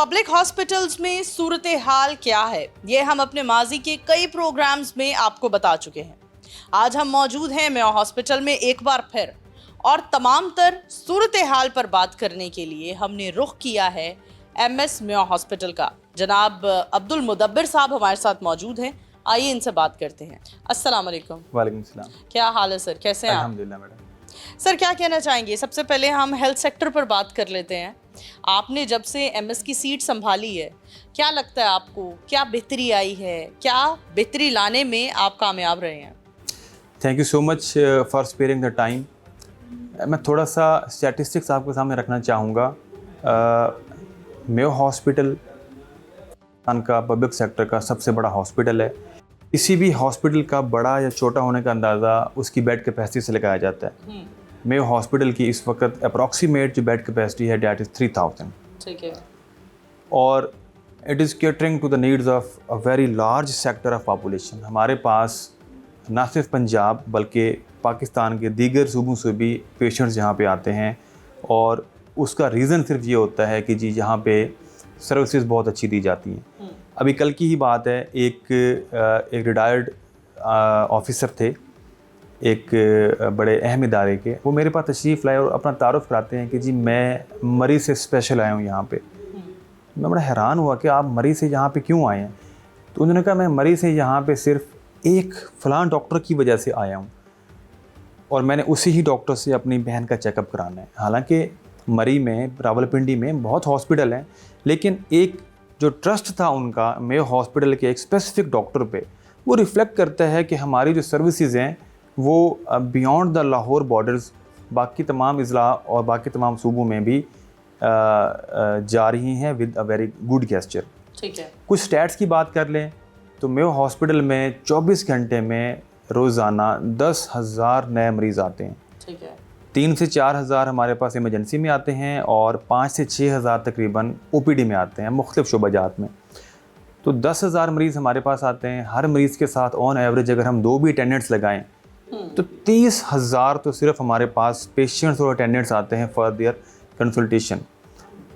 Public hospitals में सूरत हाल क्या है, ये हम अपने माजी के कई प्रोग्राम्स में आपको बता चुके हैं। आज हम मौजूद हैं मेयो हॉस्पिटल में एक बार फिर, और तमाम तर सूरत हाल पर बात करने के लिए हमने रुख किया है एमएस मेयो हॉस्पिटल का। जनाब अब्दुल मुदब्बिर साहब हमारे साथ मौजूद हैं, आइए इनसे बात करते हैं। अस्सलाम वालेकुम। वालेकुम सलाम। क्या हाल है सर, कैसे हैं आप? अल्हम्दुलिल्लाह मैडम। सर क्या कहना चाहेंगे? सबसे पहले हम हेल्थ सेक्टर पर बात कर लेते हैं। आपने जब से एमएस की सीट संभाली है, क्या लगता है आपको, क्या बेहतरी आई है, क्या बेहतरी लाने में आप कामयाब रहे हैं? Thank you so much for sparing the time. मैं थोड़ा सा स्टैटिस्टिक्स आपके सामने रखना चाहूँगा। मेयो हॉस्पिटल का पब्लिक सेक्टर का सबसे बड़ा हॉस्पिटल है। किसी भी हॉस्पिटल का बड़ा या छोटा होने का अंदाज़ा उसकी बेड कैपेसिटी से लगाया जाता है। मेयो हॉस्पिटल की इस वक्त अप्रॉक्सीमेट जो बेड कैपेसिटी है डैट इज़ 3000। ठीक है। और it is catering to the needs of a very large sector of population. हमारे पास ना सिर्फ पंजाब बल्कि पाकिस्तान के दीगर सूबों से भी पेशेंट्स यहाँ पे आते हैं, और उसका रीज़न सिर्फ ये होता है कि जी यहाँ पे सर्विसेज बहुत अच्छी दी जाती हैं। अभी कल की ही बात है, एक रिटायर्ड ऑफिसर थे एक बड़े अहम इदारे के, वो मेरे पास तशरीफ़ लाए और अपना तारुफ़ कराते हैं कि जी मैं मरी से स्पेशल आया हूँ यहाँ पे। मैं बड़ा हैरान हुआ कि आप मरी से यहाँ पे क्यों आए हैं? तो उन्होंने कहा मैं मरी से यहाँ पे सिर्फ एक फ़लाँ डॉक्टर की वजह से आया हूँ, और मैंने उसी ही डॉक्टर से अपनी बहन का चेकअप कराना है। हालांकि मरी में, रावलपिंडी में बहुत हॉस्पिटल हैं, लेकिन एक जो ट्रस्ट था उनका मेयो हॉस्पिटल के एक स्पेसिफिक डॉक्टर पे, वो रिफ़्लेक्ट करता है कि हमारी जो सर्विसेज हैं वो बियॉन्ड द लाहौर बॉर्डर्स बाकी तमाम अज़ला और बाकी तमाम सूबों में भी जा रही हैं with a very good gesture. ठीक है। कुछ स्टैट्स की बात कर लें तो मेयो हॉस्पिटल में 24 घंटे में रोज़ाना 10,000 नए मरीज़ आते हैं। ठीक है। 3 से 4 हज़ार हमारे पास इमरजेंसी में आते हैं, और 5 से 6 हज़ार तकरीबन ओपीडी में आते हैं मुख्तलिफ शोबाजात में। तो 10,000 मरीज़ हमारे पास आते हैं। हर मरीज़ के साथ ऑन एवरेज अगर हम 2 भी अटेंडेंट्स लगाएं तो 30,000 तो सिर्फ हमारे पास पेशेंट्स और अटेंडेंट्स आते हैं फॉर देयर कंसल्टेशन।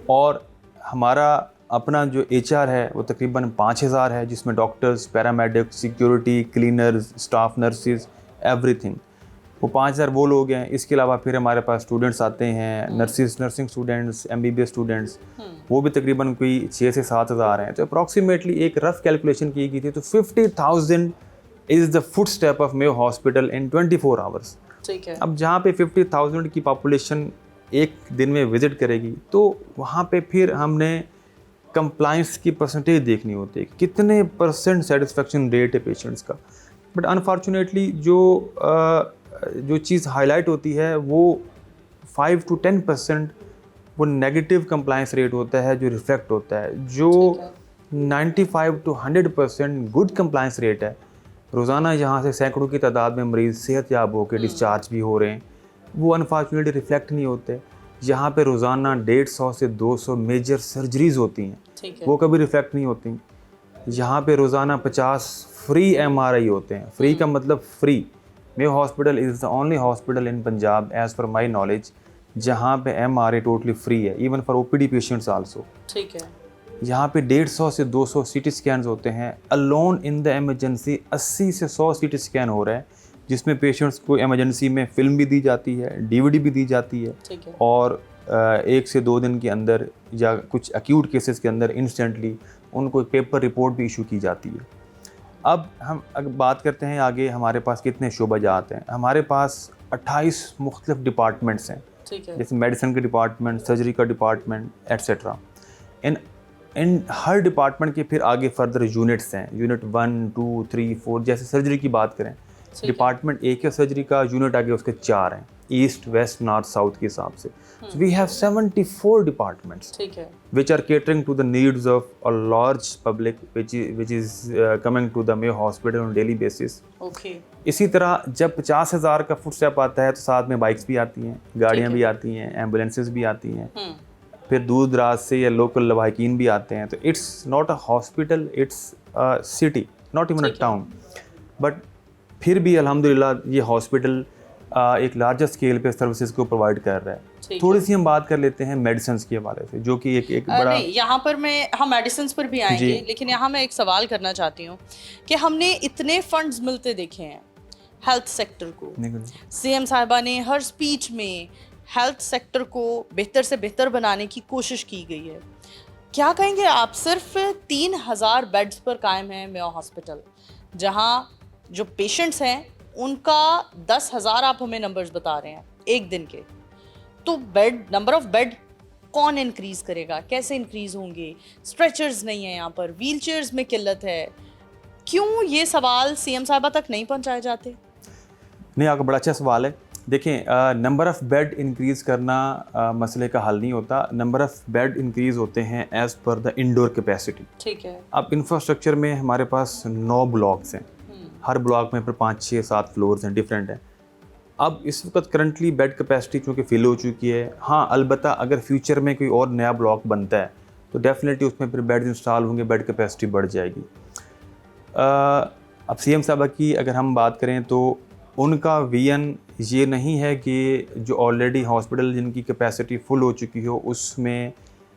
और हमारा अपना जो एचआर है वो तकरीबन 5,000 है, जिसमें doctors, paramedics, security, cleaners, staff nurses, everything. वो 5,000 वो लोग हैं। इसके अलावा फिर हमारे पास स्टूडेंट्स आते हैं, नर्सिंग स्टूडेंट्स, एमबीबीएस स्टूडेंट्स, वो भी तकरीबन कोई 6 से 7,000 हैं। तो अप्रॉक्सीमेटली एक रफ़ कैलकुलेशन की गई थी, तो 50,000 is the foot step of Mayo hospital in 24 hours. ठीक है। अब जहाँ पे 50,000 की पॉपुलेशन एक दिन में विज़िट करेगी, तो वहाँ पे फिर हमने कंप्लाइंस की परसेंटेज देखनी होती है, कितने परसेंट सेटिस्फेक्शन रेट है पेशेंट्स का। बट अनफॉर्चुनेटली जो चीज़ हाईलाइट होती है वो 5 to 10% वो नेगेटिव कंप्लाइंस रेट होता है जो रिफ्लेक्ट होता है। जो 95 to 100% गुड कंप्लाइंस रेट है, रोज़ाना यहाँ से सैकड़ों की तादाद में मरीज़ सेहतयाब होकर डिस्चार्ज भी हो रहे हैं, वो अनफॉर्चुनेटली रिफ्लेक्ट नहीं होते। यहाँ पे रोज़ाना 150 से 200 मेजर सर्जरीज़ होती हैं, वो कभी रिफ्लेक्ट नहीं होती। यहाँ पे रोज़ाना 50 फ्री एमआरआई होते हैं। फ्री का मतलब free. Mayo hospital is the only hospital in Punjab as per my knowledge जहाँ पे एमआरआई टोटली फ्री है, even for OPD patients also. ठीक है। यहाँ पे 150 से 200 सीटी स्कैन्स होते हैं। अलोन इन द एमरजेंसी 80 से 100 सीटी स्कैन हो रहा है, जिसमें पेशेंट्स को इमरजेंसी में फ़िल्म भी दी जाती है, डीवीडी भी दी जाती है, और 1 से 2 दिन के अंदर या कुछ एक्यूट केसेस के अंदर इंस्टेंटली उनको पेपर रिपोर्ट भी इशू की जाती है। अब हम अगर बात करते हैं आगे, हमारे पास कितने शोबाजात हैं। हमारे पास 28 मुख्तलिफ डिपार्टमेंट्स हैं, जैसे मेडिसिन का डिपार्टमेंट, सर्जरी का डिपार्टमेंट, एट्सेट्रा। इन हर डिपार्टमेंट के फिर आगे फर्दर यूनिट्स हैं, यूनिट 1, 2, 3, 4। जैसे सर्जरी की बात करें, डिपार्टमेंट एक है सर्जरी का, यूनिट आगे उसके 4 हैं, ईस्ट, वेस्ट, नॉर्थ, साउथ के हिसाब से। We have 74 departments which are catering to the needs of a large public which is coming to the Mayo Hospital on daily basis. इसी तरह जब 50,000 का फुट स्टेप आता है तो साथ में बाइक्स भी आती हैं, गाड़ियाँ भी आती हैं, एम्बुलेंसेस भी आती हैं, फिर दूर दराज से या लोकल लवाहिकीन भी आते हैं। तो it's not a hospital, it's a city, not even a town. But फिर भी अल्हम्दुलिल्लाह ये हॉस्पिटल एक लार्जर स्केल पे सर्विसेज को प्रोवाइड कर रहा है। ठीक थोड़ी सी हम बात कर लेते हैं मेडिसिन के हवाले से, जो कि एक बड़ा नहीं, यहाँ पर हम मेडिसिन पर भी आएंगे, जी। लेकिन यहाँ मैं एक सवाल करना चाहती हूँ कि हमने इतने फंड्स मिलते देखे हैं हेल्थ सेक्टर को। सीएम साहिबा ने हर स्पीच में हेल्थ सेक्टर को बेहतर से बेहतर बनाने की कोशिश की गई है। क्या कहेंगे आप, सिर्फ 3000 बेड्स पर कायम है मेयो हॉस्पिटल, जहाँ जो पेशेंट्स हैं उनका 10,000 आप हमें नंबर्स बता रहे हैं एक दिन के। तो नंबर ऑफ बेड कौन इंक्रीज करेगा, कैसे इंक्रीज होंगे? स्ट्रेचर्स नहीं है यहाँ पर, व्हीलचेयर्स में किल्लत है। क्यों ये सवाल सीएम साहिबा तक नहीं पहुँचाए जाते? नहीं, आपका बड़ा अच्छा सवाल है। देखें, नंबर ऑफ़ बेड इंक्रीज़ करना मसले का हल नहीं होता। नंबर ऑफ़ बेड इंक्रीज़ होते हैं as per the indoor capacity. ठीक है। अब इंफ्रास्ट्रक्चर में हमारे पास 9 ब्लॉक्स हैं, हर ब्लॉक में फिर 5, 6, 7 फ्लोर्स हैं, डिफरेंट हैं। अब इस वक्त करंटली बेड कैपेसिटी चूँकि फिल हो चुकी है। हाँ, अलबत्ता अगर फ्यूचर में कोई और नया ब्लॉक बनता है तो डेफिनेटली उसमें फिर बेड इंस्टॉल होंगे, बेड कैपेसिटी बढ़ जाएगी। अब सीएम साहबा की अगर हम बात करें तो उनका विजन ये नहीं है कि जो ऑलरेडी हॉस्पिटल जिनकी कैपेसिटी फुल हो चुकी हो उसमें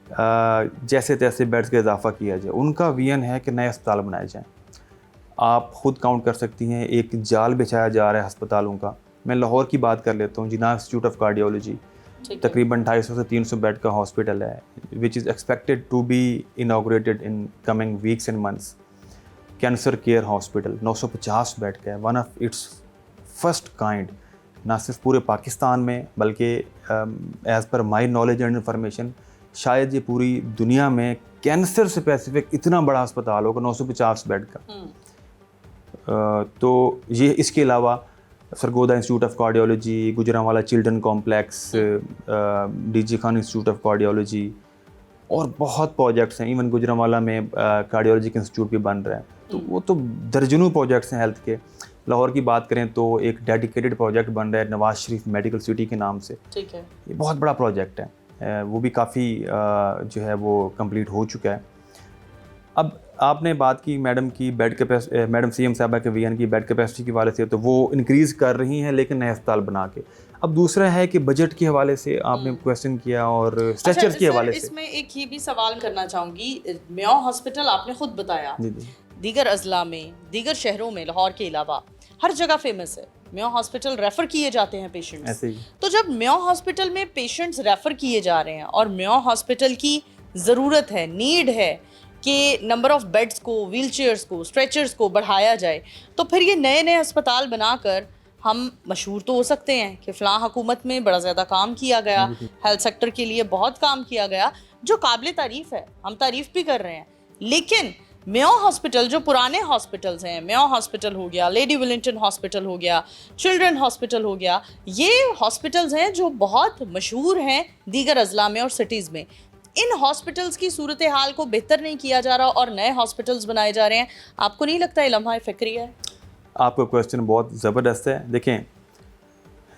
जैसे तैसे बेड्स का इजाफा किया जाए। उनका विजन है कि नए अस्पताल बनाए जाएं। आप ख़ुद काउंट कर सकती हैं, एक जाल बिछाया जा रहा है अस्पतालों का। मैं लाहौर की बात कर लेता हूँ, जिन्ना इंस्टीट्यूट ऑफ कार्डियोलॉजी तकरीबन 250 से 300 बेड का हॉस्पिटल है, which is expected to be inaugurated in coming weeks and months. Cancer care hospital 950 bed का है, one of its first kind, ना सिर्फ पूरे पाकिस्तान में बल्कि as per my knowledge and information शायद ये पूरी दुनिया में कैंसर स्पेसिफिक इतना बड़ा अस्पताल होगा 950 बेड का। तो ये इसके अलावा Sargodha institute of cardiology, Gujranwala children complex, DG Khan institute of cardiology और बहुत प्रोजेक्ट्स हैं। इवन गुजरांवाला में कार्डियोलॉजी का इंस्टीट्यूट भी बन रहा है। तो वो तो दर्जनों प्रोजेक्ट्स हैं हेल्थ के। लाहौर की बात करें तो एक डेडिकेटेड प्रोजेक्ट बन रहा है नवाज शरीफ मेडिकल सिटी के नाम से। ठीक है। ये बहुत बड़ा प्रोजेक्ट है, वो भी काफ़ी जो है वो कंप्लीट हो चुका है। अब आपने बात की मैडम की बेड कैपेसिटी, मैडम सीएम साहबा के विजन की बेड कैपेसिटी के हवाले से, तो वो इंक्रीज़ कर रही हैं लेकिन नए अस्पताल बना के। अब दूसरा है कि बजट के हवाले से आपने क्वेश्चन किया और स्ट्रेचर्स के हवाले से। इसमें एक ये भी सवाल करना चाहूँगी, मेयो हॉस्पिटल आपने खुद बताया दीगर अजला में, दीगर शहरों में, लाहौर के अलावा हर जगह फेमस है। मेयो हॉस्पिटल रेफ़र किए जाते हैं पेशेंट्स। ऐसे ही तो जब मेयो हॉस्पिटल में पेशेंट्स रेफ़र किए जा रहे हैं और मेयो हॉस्पिटल की ज़रूरत है, नीड है कि नंबर ऑफ़ बेड्स को, व्हीलचेयर्स को, स्ट्रेचर्स को बढ़ाया जाए, तो फिर ये नए नए अस्पताल बनाकर हम मशहूर तो हो सकते हैं कि फ़लाँ हुकूमत में बड़ा ज़्यादा काम किया गया, हेल्थ सेक्टर के लिए बहुत काम किया गया, जो काबिल तारीफ़ है, हम तारीफ़ भी कर रहे हैं। लेकिन मेयो हॉस्पिटल, जो पुराने हॉस्पिटल्स हैं, मेयो हॉस्पिटल हो गया, लेडी विलिंगटन हॉस्पिटल हो गया, चिल्ड्रन हॉस्पिटल हो गया, ये हॉस्पिटल्स हैं जो बहुत मशहूर हैं दीगर अजला में और सिटीज़ में। इन हॉस्पिटल्स की सूरत हाल को बेहतर नहीं किया जा रहा और नए हॉस्पिटल्स बनाए जा रहे हैं। आपको नहीं लगता ये लम्हा फ़िक्री है? आपका क्वेश्चन बहुत ज़बरदस्त है। देखें,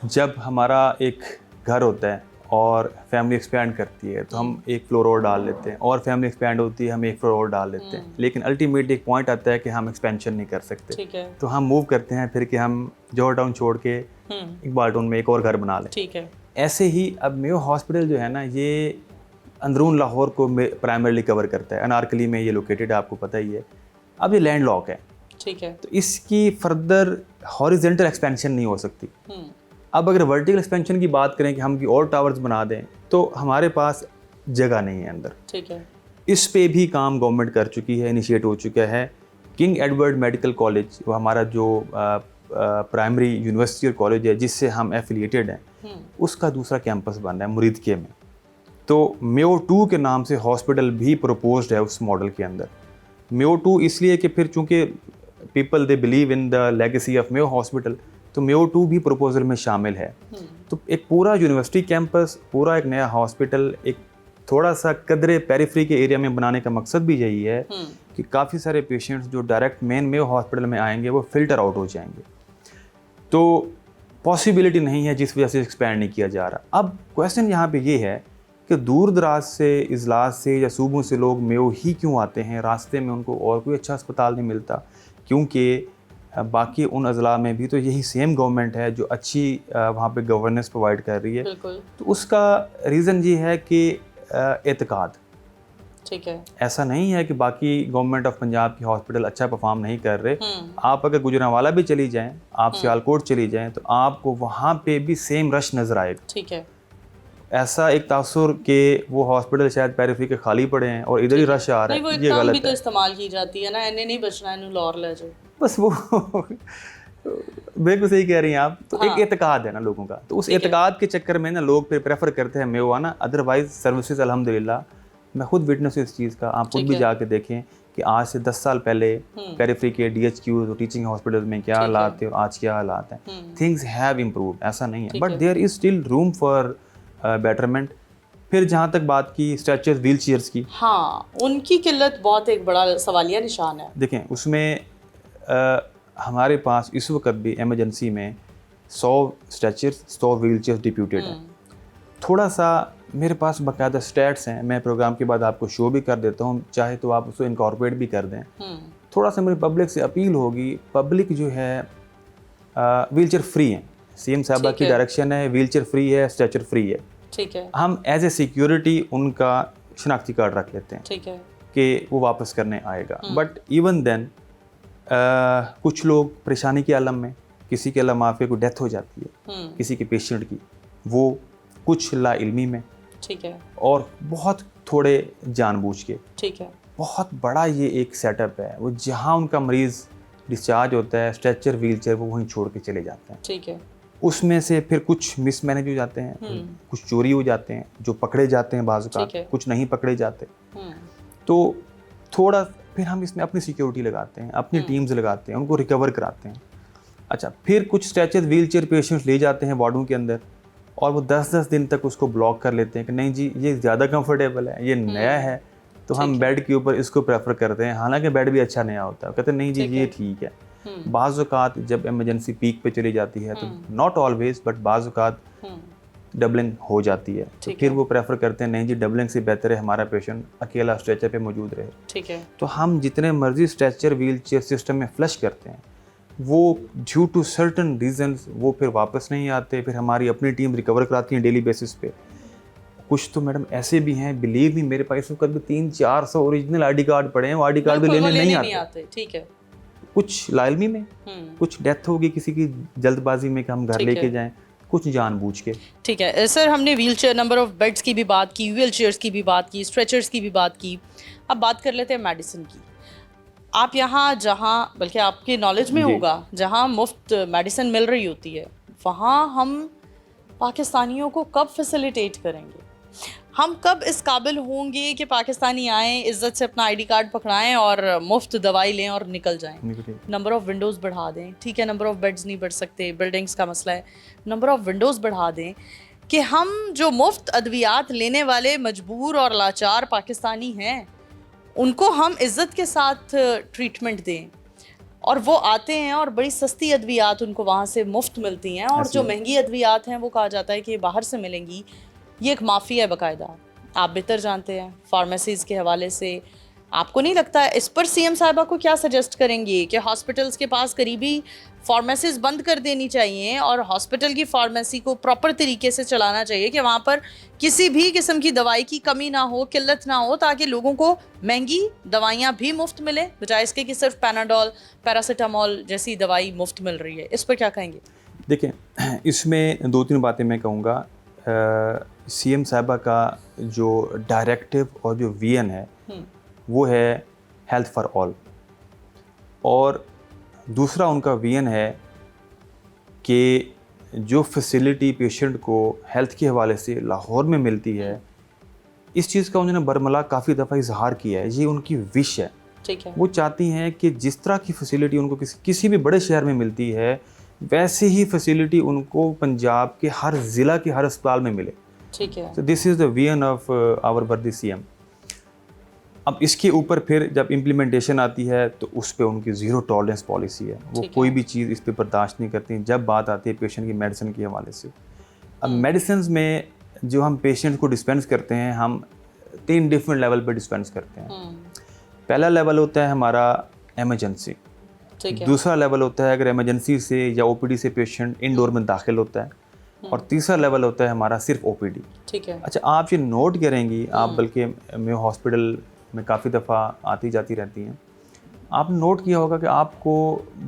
जब हमारा एक घर होता है और फैमिली एक्सपैंड करती है तो हम एक फ्लोर और डाल लेते हैं, और फैमिली एक्सपैंड होती है हम एक फ्लोर और डाल लेते हैं। लेकिन अल्टीमेटली एक पॉइंट आता है कि हम एक्सपेंशन नहीं कर सकते। ठीक है। तो हम मूव करते हैं फिर कि हम जौहर टाउन छोड़ के इकबाल टाउन में एक और घर बना लें। ठीक है। ऐसे ही अब मेयो हॉस्पिटल जो है ना, ये अंदरून लाहौर को प्राइमरली कवर करता है। अनारकली में ये लोकेटेड है, आपको पता ही है। अब ये लैंड लॉक है। ठीक है। तो इसकी फर्दर हॉरिजेंटल एक्सपेंशन नहीं हो सकती। अब अगर वर्टिकल एक्सपेंशन की बात करें कि हम की और टावर्स बना दें, तो हमारे पास जगह नहीं है अंदर। ठीक है। इस पे भी काम गवर्नमेंट कर चुकी है, इनिशिएट हो चुका है। किंग एडवर्ड मेडिकल कॉलेज, वो हमारा जो प्राइमरी यूनिवर्सिटी और कॉलेज है जिससे हम एफिलिएटेड हैं, उसका दूसरा कैंपस बन रहा है मुरीदके में। तो मेयो 2 के नाम से हॉस्पिटल भी प्रपोज्ड है उस मॉडल के अंदर। मेयो 2 इसलिए कि फिर चूँकि people they believe in the legacy of Mayo hospital, तो मेयो 2 भी प्रपोजल में शामिल है। तो एक पूरा यूनिवर्सिटी कैंपस, पूरा एक नया हॉस्पिटल, एक थोड़ा सा कदरे पेरिफेरी के एरिया में बनाने का मकसद भी यही है कि काफ़ी सारे पेशेंट्स जो डायरेक्ट मेन मेयो हॉस्पिटल में आएंगे वो फिल्टर आउट हो जाएंगे। तो पॉसिबिलिटी नहीं है जिस वजह से एक्सपैंड नहीं किया जा रहा। अब क्वेश्चन यहाँ पे ये है कि दूर दराज से, इजलास से या सूबों से लोग मेयो ही क्यों आते हैं? रास्ते में उनको और कोई अच्छा अस्पताल नहीं मिलता, क्योंकि बाकी उन अजला में भी तो यही सेम गवर्नमेंट है जो अच्छी वहाँ पे गवर्नेंस प्रोवाइड कर रही है। बिल्कुल। तो उसका रीज़न ये है कि एतकाद। ठीक है। ऐसा नहीं है कि बाकी गवर्नमेंट ऑफ पंजाब की हॉस्पिटल अच्छा परफॉर्म नहीं कर रहे। हम्म। आप अगर गुजरांवाला भी चली जाएं, आप सियालकोट चली जाएं, तो आपको वहाँ पे भी सेम रश नज़र आएगा। ठीक है। ऐसा एक तासुर के वो हॉस्पिटल शायद पेरिफेरी के खाली पड़े हैं और इधर ही रश आ रहा नहीं, वो है, एक ये टर्म भी गलत तो है। इस्तेमाल की जाती है ना, एने नहीं बचना है, लौर ले जाओ। बस वो बिल्कुल सही कह रही हैं आप। तो हाँ। एक एतकाद है ना लोगों का, तो उस ठीक है। एतकाद के चक्कर में ना लोग फिर प्रेफर करते हैं मेवा ना। अदरवाइज सर्विसेज अल्हम्दुलिल्लाह, मैं खुद विटनेस हूँ इस चीज़ का, आप खुद ठीक भी है। जाके देखें कि आज से 10 साल पहले पेरिफेरी के DHQ और टीचिंग हॉस्पिटल में क्या ठीक है। हालात थे और आज क्या हालात हैं। थिंग्स हैव इम्प्रूव्ड, ऐसा नहीं है, ठीक बट है। There is still room for betterment. फिर जहाँ तक बात की स्ट्रेचर्स, व्हील चेयर्स की, हाँ, उनकी किल्लत बहुत एक बड़ा सवालिया निशान है। देखें उसमें हमारे पास इस वक्त भी इमरजेंसी में 100 स्ट्रेचर्स, 100 व्हील चेयर्स डिप्यूटेड हैं। थोड़ा सा मेरे पास बाकायदा स्टैट्स हैं, मैं प्रोग्राम के बाद आपको शो भी कर देता हूँ, चाहे तो आप उसको इनकॉर्पोरेट भी कर दें। थोड़ा सा मेरी पब्लिक से अपील होगी, पब्लिक जो है व्हील चेयर फ्री है, CM साहबा ठीक की है। डायरेक्शन है, व्हील चेयर फ्री है, स्ट्रेचर फ्री है। ठीक है। हम एज ए सिक्योरिटी उनका शनाख्ती कार्ड रख लेते हैं ठीक है। कि वो वापस करने आएगा। बट इवन देन कुछ लोग परेशानी के आलम में, किसी के अल्लाह माफ़ी कोई डेथ हो जाती है किसी के पेशेंट की, वो कुछ लाइल्मी में, ठीक है। और बहुत थोड़े जानबूझ के। ठीक है। बहुत बड़ा ये एक सेटअप है, वो जहाँ उनका मरीज़ डिस्चार्ज होता है, स्ट्रेचर व्हील चेयर वो वहीं छोड़ के चले जाते हैं। ठीक है। उसमें से फिर कुछ मिसमैनेज हो जाते हैं, कुछ चोरी हो जाते हैं, जो पकड़े जाते हैं बाज़ ठीक है। औक़ात, कुछ नहीं पकड़े जाते। तो थोड़ा फिर हम इसमें अपनी सिक्योरिटी लगाते हैं, अपनी टीम्स लगाते हैं, उनको रिकवर कराते हैं। अच्छा, फिर कुछ स्ट्रेचर व्हील चेयर पेशेंट्स ले जाते हैं वार्डों के अंदर और वो 10-10 दिन तक उसको ब्लॉक कर लेते हैं कि नहीं जी ये ज़्यादा कंफर्टेबल है, ये नया है, तो हम बेड के ऊपर इसको प्रेफर करते हैं, हालांकि बेड भी अच्छा नया होता है। कहते हैं नहीं जी ये ठीक है। बाज़ औक़ात जब इमरजेंसी पीक पे चली जाती है तो नॉट ऑलवेज बट बाज़ औक़ात डबलिंग हो जाती है, तो फिर वो प्रेफर करते हैं नहीं जी डबलिंग से बेहतर है हमारा पेशेंट अकेला स्ट्रेचर पे मौजूद रहे। ठीक है। तो हम जितने मर्जी स्ट्रेचर व्हील चेयर सिस्टम में फ्लश करते हैं, वो ड्यू टू सर्टन रीजंस वो फिर वापस नहीं आते, फिर हमारी अपनी टीम रिकवर कराती है डेली बेसिस पे। कुछ तो मैडम ऐसे भी हैं, बिलीव मी, मेरे पास इस वक्त भी 300-400 ओरिजिनल ID कार्ड पड़े हैं, वो ID कार्ड भी लेने नहीं आते। ठीक है। कुछ लाइल्मी में, कुछ डेथ होगी किसी की जल्दबाजी में कि हम घर लेके जाएं, कुछ जानबूझ के। ठीक है सर, हमने wheel chair, number of beds की भी बात की, व्हील चेयर्स की भी बात की, स्ट्रेचर्स की भी बात की। अब बात कर लेते हैं मेडिसिन की। आप यहाँ जहाँ, बल्कि आपके नॉलेज में होगा, जहाँ मुफ्त मेडिसिन मिल रही होती है, वहाँ हम पाकिस्तानियों को कब फैसिलिटेट करेंगे? हम कब इस काबिल होंगे कि पाकिस्तानी आएँ, इज़्ज़त से अपना ID कार्ड पकड़ाएं और मुफ्त दवाई लें और निकल जाएं? नंबर ऑफ़ विंडोज़ बढ़ा दें, ठीक है, नंबर ऑफ़ बेड्स नहीं बढ़ सकते, बिल्डिंग्स का मसला है, नंबर ऑफ़ विंडोज़ बढ़ा दें कि हम जो मुफ्त अद्वियात लेने वाले मजबूर और लाचार पाकिस्तानी हैं, उनको हम इज़्ज़त के साथ ट्रीटमेंट दें, और वो आते हैं और बड़ी सस्ती अद्वियात उनको वहाँ से मुफ्त मिलती हैं, और जो महंगी अद्वियात हैं वो कहा जाता है कि बाहर से मिलेंगी। ये एक माफिया है बाकायदा, आप बेहतर जानते हैं फार्मेसीज़ के हवाले से। आपको नहीं लगता है इस पर CM साहिबा को क्या सजेस्ट करेंगे कि हॉस्पिटल्स के पास करीबी फार्मेसीज़ बंद कर देनी चाहिए और हॉस्पिटल की फार्मेसी को प्रॉपर तरीके से चलाना चाहिए कि वहाँ पर किसी भी किस्म की दवाई की कमी ना हो, किल्लत ना हो, ताकि लोगों को महंगी दवाइयाँ भी मुफ्त मिले, बजाय इसके कि सिर्फ पैनाडोल, पैरासीटामोल जैसी दवाई मुफ्त मिल रही है। इस पर क्या कहेंगे? देखिए, इसमें 2-3 बातें मैं कहूँगा। CM साहिबा का जो डायरेक्टिव और जो विजन है वो है हेल्थ फॉर ऑल, और दूसरा उनका विजन है कि जो फैसिलिटी पेशेंट को हेल्थ के हवाले से लाहौर में मिलती है, इस चीज़ का उन्होंने बरमला काफ़ी दफ़ा इजहार किया है, ये उनकी विश है। ठीक है। वो चाहती हैं कि जिस तरह की फैसिलिटी उनको किसी भी बड़े शहर में मिलती है, वैसे ही फैसिलिटी उनको पंजाब के हर ज़िला के हर अस्पताल में मिले। ठीक है। तो this is the vision of our worthy CM। अब इसके ऊपर फिर जब इम्प्लीमेंटेशन आती है तो उस पर उनकी ज़ीरो टॉलरेंस पॉलिसी है, वो कोई भी चीज़ इस पर बर्दाश्त नहीं करती जब बात आती है पेशेंट की मेडिसिन के हवाले से। अब मेडिसिन में जो हम पेशेंट को डिस्पेंस करते हैं, हम 3 डिफरेंट लेवल पर डिस्पेंस करते हैं। पहला लेवल होता है हमारा एमरजेंसी, ठीक है। दूसरा लेवल होता है अगर इमरजेंसी से या ओपीडी से पेशेंट इंडोर में दाखिल होता है, और तीसरा लेवल होता है हमारा सिर्फ ओपीडी। ठीक है। अच्छा, आप ये नोट करेंगी, आप बल्कि मेयो हॉस्पिटल में काफ़ी दफ़ा आती जाती रहती हैं, आपने नोट किया होगा कि आपको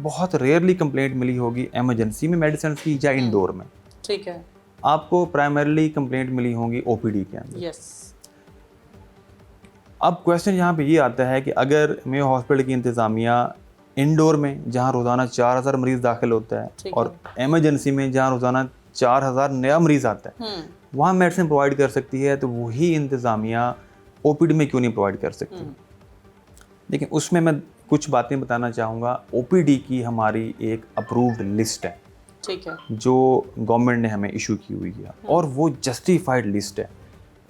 बहुत रेयरली कंप्लेंट मिली होगी इमरजेंसी में मेडिसिन की या इंडोर में। ठीक है। आपको प्राइमरीली कंप्लेंट मिली होंगी ओपीडी के अंदर। यस। अब क्वेश्चन यहाँ पे ये आता है कि अगर मेयो हॉस्पिटल की इंतज़ामिया इंडोर में जहाँ रोज़ाना 4000 मरीज़ दाखिल होता है ठीक और इमरजेंसी में जहाँ रोज़ाना 4000 नया मरीज़ आता है, वहाँ मेडिसिन प्रोवाइड कर सकती है, तो वही इंतज़ामिया ओपीडी में क्यों नहीं प्रोवाइड कर सकती? लेकिन उसमें मैं कुछ बातें बताना चाहूँगा। ओपीडी की हमारी एक अप्रूव्ड लिस्ट है, ठीक है। जो गवर्नमेंट ने हमें इशू की हुई है, और वो जस्टिफाइड लिस्ट है।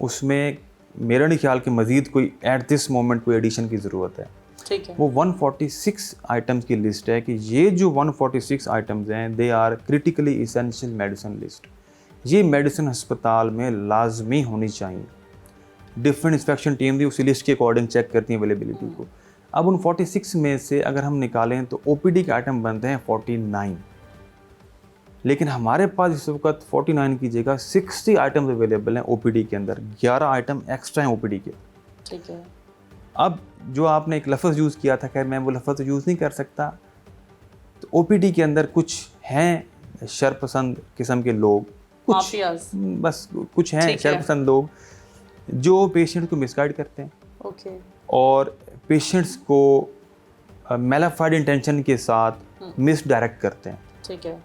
उसमें मेरा नहीं ख्याल कि मज़ीद कोई एट दिस मोमेंट कोई एडिशन की ज़रूरत है। ठीक है। वो 146 आइटम्स की लिस्ट है कि ये जो 146 आइटम्स हैं, they are critically essential medicine list. ये मेडिसिन अस्पताल में लाजमी होनी चाहिए। डिफरेंट इंस्पेक्शन टीम भी उसी लिस्ट के अकॉर्डिंग चेक करती है अवेलेबिलिटी को। अब उन 46 में से अगर हम निकालें तो ओपीडी के आइटम बनते हैं 49, लेकिन हमारे पास इस वक्त 49 की जगह 60 आइटम्स अवेलेबल हैं ओपीडी के अंदर। 11 आइटम एक्स्ट्रा हैं ओपीडी के। ठीक है। अब जो आपने एक लफ्ज़ यूज़ किया था, खैर मैं वो लफ्ज़ यूज़ नहीं कर सकता, तो ओपीडी के अंदर कुछ हैं शरपसंद किस्म के लोग, कुछ माफियाज। बस कुछ हैं ठीक है। शरपसंद लोग जो पेशेंट को मिसगाइड करते हैं ओके। और पेशेंट्स को मेलाफाइड इंटेंशन के साथ मिसडायरेक्ट करते हैं। ठीक है।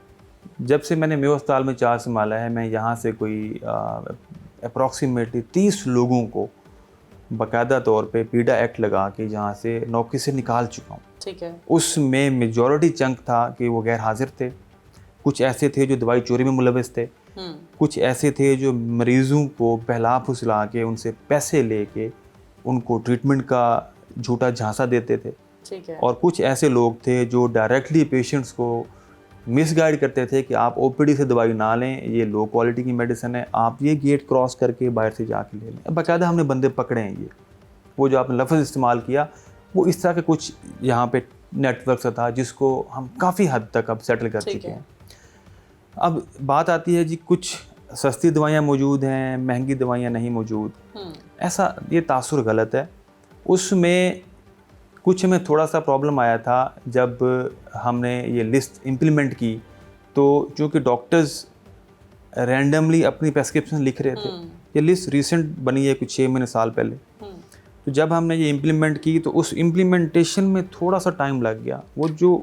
जब से मैंने मेयो अस्पताल में चार्ज संभाला है, मैं यहाँ से कोई अप्रॉक्सीमेटली 30 लोगों को बाकायदा तौर पे पीडा एक्ट लगा के यहाँ से नौकरी से निकाल चुका हूँ। ठीक है। उसमें मेजॉरिटी चंक था कि वो गैर हाजिर थे, कुछ ऐसे थे जो दवाई चोरी में मुलविस थे, कुछ ऐसे थे जो मरीज़ों को बहला फुसला के उनसे पैसे लेके उनको ट्रीटमेंट का झूठा झांसा देते थे, ठीक है। और कुछ ऐसे लोग थे जो डायरेक्टली पेशेंट्स को मिसगाइड करते थे कि आप ओपीडी से दवाई ना लें, ये लो क्वालिटी की मेडिसिन है, आप ये गेट क्रॉस करके बाहर से जाके ले लें। बाकायदा हमने बंदे पकड़े हैं। ये वो जो आपने लफ्ज़ इस्तेमाल किया, वो इस तरह के कुछ यहाँ पे नेटवर्क था जिसको हम काफ़ी हद तक अब सेटल कर चुके हैं। अब बात आती है जी, कुछ सस्ती दवाइयाँ मौजूद हैं, महंगी दवाइयाँ नहीं मौजूद। ऐसा ये तासुर गलत है। उसमें कुछ में थोड़ा सा प्रॉब्लम आया था जब हमने ये लिस्ट इम्प्लीमेंट की, तो चूँकि डॉक्टर्स रैंडमली अपनी प्रेस्क्रिप्शन लिख रहे थे, ये लिस्ट रिसेंट बनी है कुछ 6 महीने साल पहले, तो जब हमने ये इम्प्लीमेंट की तो उस इम्प्लीमेंटेशन में थोड़ा सा टाइम लग गया। वो जो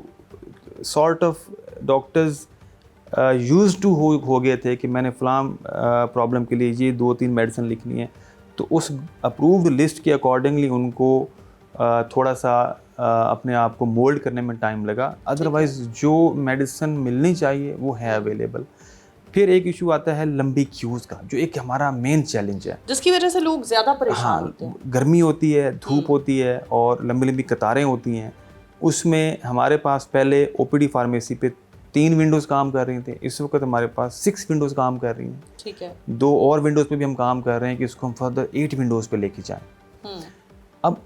sort of doctors used to हो गए थे कि मैंने फ़लाँ प्रॉब्लम के लिए ये 2-3 मेडिसिन लिखनी है, तो उस अप्रूव्ड लिस्ट के अकॉर्डिंगली उनको थोड़ा सा अपने आप को मोल्ड करने में टाइम लगा। अदरवाइज़ जो मेडिसिन मिलनी चाहिए वो है अवेलेबल। फिर एक इशू आता है लंबी क्यूज़ का, जो एक हमारा मेन चैलेंज है, जिसकी वजह से लोग ज़्यादा परेशान होते हैं। गर्मी होती है, धूप होती है और लंबी लंबी कतारें होती हैं। उसमें हमारे पास पहले ओपीडी फार्मेसी पे 3 विंडोज़ काम कर रही थी, इस वक्त हमारे पास 6 विंडोज़ काम कर रही हैं। ठीक है। 2 और विंडोज़ पे भी हम काम कर रहे हैं कि इसको हम फर्दर 8 विंडोज़ पे लेके जाएं। अब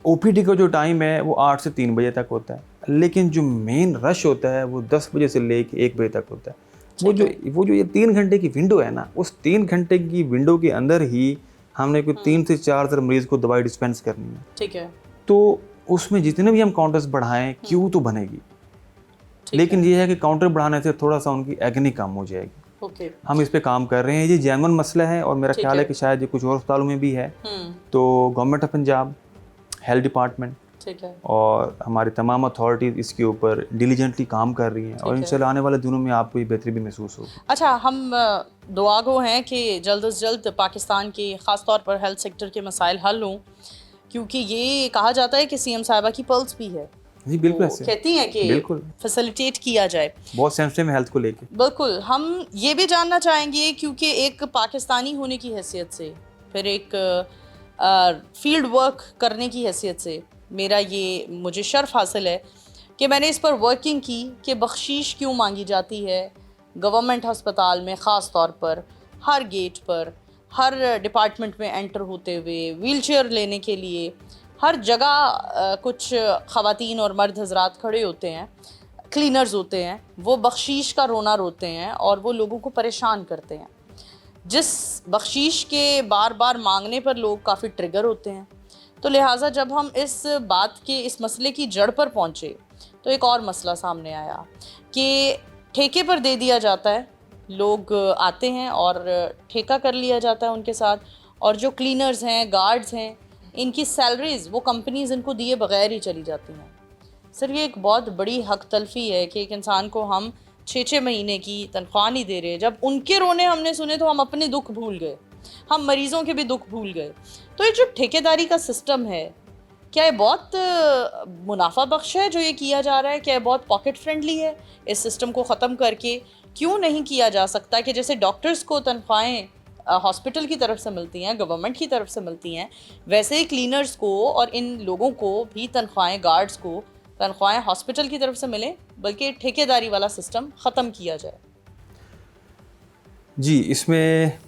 ओपीडी का जो टाइम है वो 8 से 3 बजे तक होता है, लेकिन जो मेन रश होता है वो 10 बजे से लेके 1 बजे तक होता है। वो जो ये 3 घंटे की विंडो है ना, उस 3 घंटे की विंडो के अंदर ही हमने कोई 3 से 4 मरीज़ को दवाई डिस्पेंस करनी है। ठीक है। तो उसमें जितने भी हम काउंटर्स बढ़ाएं, क्यू तो बनेगी, लेकिन ये है कि काउंटर बढ़ाने से थोड़ा सा उनकी एग्नी कम हो जाएगी। ओके। हम इस पे काम कर रहे हैं। ये जेन्युइन मसला है और मेरा ख्याल है कि शायद ये कुछ और अस्पतालों में भी है। तो government of Punjab, health department, ठीक है, और हमारी तमाम अथॉरिटीज़ इसके ऊपर डिलीजेंटली काम कर रही हैं, और इंशाल्लाह आने वाले दिनों में आपको ये बेहतरी भी महसूस होगी। अच्छा, हम दुआ गो हैं कि जल्द से जल्द पाकिस्तान के ख़ास तौर पर हेल्थ सेक्टर के मसाइल हल हों, क्योंकि ये कहा जाता है कि सीएम साहिबा की पल्स भी है। जी बिल्कुल, ऐसे कहती हैं कि बिल्कुल फैसिलिटेट किया जाए, बहुत सेंसिटिव है हेल्थ को लेके। बिल्कुल। हम ये भी जानना चाहेंगे, क्योंकि एक पाकिस्तानी होने की हैसियत से, फिर एक फील्ड वर्क करने की हैसियत से मेरा ये मुझे शर्फ हासिल है कि मैंने इस पर वर्किंग की कि बख्शीश क्यों मांगी जाती है गवर्नमेंट अस्पताल में, ख़ास तौर पर हर गेट पर, हर डिपार्टमेंट में एंटर होते हुए, व्हीलचेयर लेने के लिए हर जगह कुछ ख़वातीन और मर्द हजरात खड़े होते हैं, क्लीनर्स होते हैं, वो बख्शीश का रोना रोते हैं और वो लोगों को परेशान करते हैं, जिस बख्शीश के बार बार मांगने पर लोग काफ़ी ट्रिगर होते हैं। तो लिहाजा जब हम इस बात के, इस मसले की जड़ पर पहुँचे तो एक और मसला सामने आया कि ठेके पर दे दिया जाता है, लोग आते हैं और ठेका कर लिया जाता है उनके साथ, और जो क्लीनर्स हैं, गार्ड्स हैं, इनकी सैलरीज़ वो कंपनीज इनको दिए बगैर ही चली जाती हैं। सर ये एक बहुत बड़ी हक तलफी है कि एक इंसान को हम 6-6 महीने की तनख्वाह नहीं दे रहे। जब उनके रोने हमने सुने तो हम अपने दुख भूल गए, हम मरीजों के भी दुख भूल गए। तो ये जो ठेकेदारी का सिस्टम है, क्या ये बहुत मुनाफा बख्श है जो ये किया जा रहा है? क्या ये बहुत पॉकेट फ्रेंडली है? इस सिस्टम को ख़त्म करके क्यों नहीं किया जा सकता कि जैसे डॉक्टर्स को तनख्वाहें हॉस्पिटल की तरफ से मिलती हैं, गवर्नमेंट की तरफ से मिलती हैं, वैसे ही क्लीनर्स को और इन लोगों को भी तनख्वाहें, गार्ड्स को तनख्वाहें हॉस्पिटल की तरफ से मिलें, बल्कि ठेकेदारी वाला सिस्टम ख़त्म किया जाए। जी, इसमें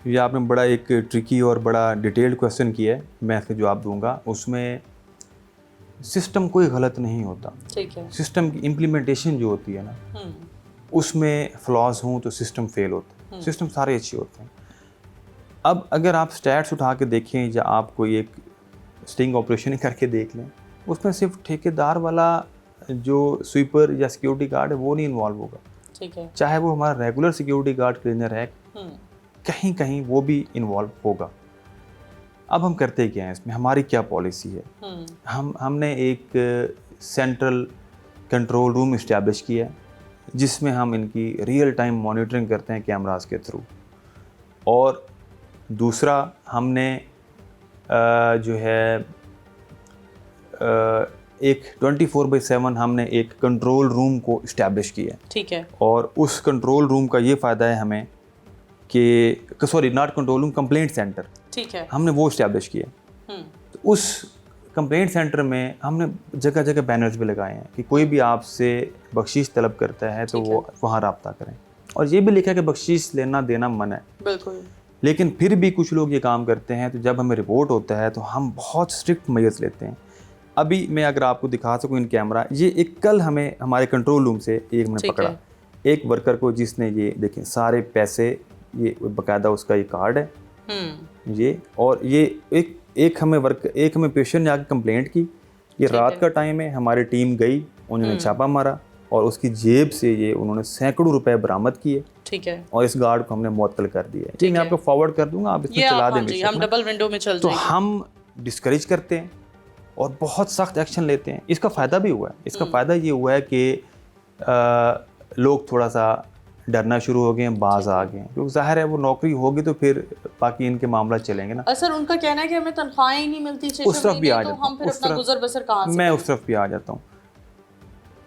ये आपने बड़ा एक ट्रिकी और बड़ा डिटेल्ड क्वेश्चन किया है, मैं इसका जवाब दूंगा। उसमें सिस्टम कोई गलत नहीं होता, ठीक है। सिस्टम की इम्प्लीमेंटेशन जो होती है ना, उसमें फ्लॉज हों तो सिस्टम फेल होता है, सिस्टम सारे अच्छे होते हैं। अब अगर आप स्टैट्स उठा के देखें या आप कोई एक स्टिंग ऑपरेशन करके देख लें, उसमें सिर्फ ठेकेदार वाला जो स्वीपर या सिक्योरिटी गार्ड है वो नहीं इन्वॉल्व होगा, ठीक है। चाहे वो हमारा रेगुलर सिक्योरिटी गार्ड क्लीनर है, कहीं कहीं वो भी इन्वॉल्व होगा। अब हम करते क्या हैं इसमें, हमारी क्या पॉलिसी है? हमने एक सेंट्रल कंट्रोल रूम इस्टेब्लिश किया है जिसमें हम इनकी रियल टाइम मॉनिटरिंग करते हैं कैमरास के थ्रू। और दूसरा, हमने जो है एक 24/7 हमने एक कंट्रोल रूम को इस्टेब्लिश किया है, ठीक है। और उस कंट्रोल रूम का ये फ़ायदा है हमें कि sorry not control room, complaint centre, ठीक है, हमने वो इस्टेब्लिश किया। तो उस कंप्लेंट सेंटर में हमने जगह जगह बैनर्स भी लगाए हैं कि कोई भी आपसे बख्शीश तलब करता है तो वो वहाँ रब्ता करें, और ये भी लिखा है कि बख्शीश लेना देना मना है। बिल्कुल। लेकिन फिर भी कुछ लोग ये काम करते हैं, तो जब हमें रिपोर्ट होता है तो हम बहुत स्ट्रिक्ट मेजर्स लेते हैं। अभी मैं अगर आपको दिखा सकूँ इन कैमरा, ये एक कल हमें हमारे कंट्रोल रूम से एक मैंने पकड़ा एक वर्कर को, जिसने ये देखें सारे पैसे, ये बाकायदा उसका ये कार्ड है ये, और ये एक हमें पेशेंट ने आके कंप्लेंट की, ये रात का टाइम है, हमारी टीम गई, उन्होंने छापा मारा और उसकी जेब से ये उन्होंने सैकड़ों रुपए बरामद किए, ठीक है, और इस गार्ड को हमने मुअत्तल कर दिया। ठीक, मैं आपको फॉरवर्ड कर दूंगा, आप इसमें चला देंगे, हम डबल विंडो में चल तो हम डिस्करेज करते हैं और बहुत सख्त एक्शन लेते हैं। इसका फ़ायदा भी हुआ है, इसका फ़ायदा ये हुआ है कि लोग थोड़ा सा डरना शुरू हो गए हैं, बाज आ गए हैं, क्योंकि जाहिर है वो नौकरी होगी तो फिर बाकी इनके मामला चलेंगे ना। सर उनका कहना है कि हमें तनख्वाहें ही नहीं मिलती, उस तरफ भी आ जाता हूँ, मैं उस तरफ भी आ जाता हूँ।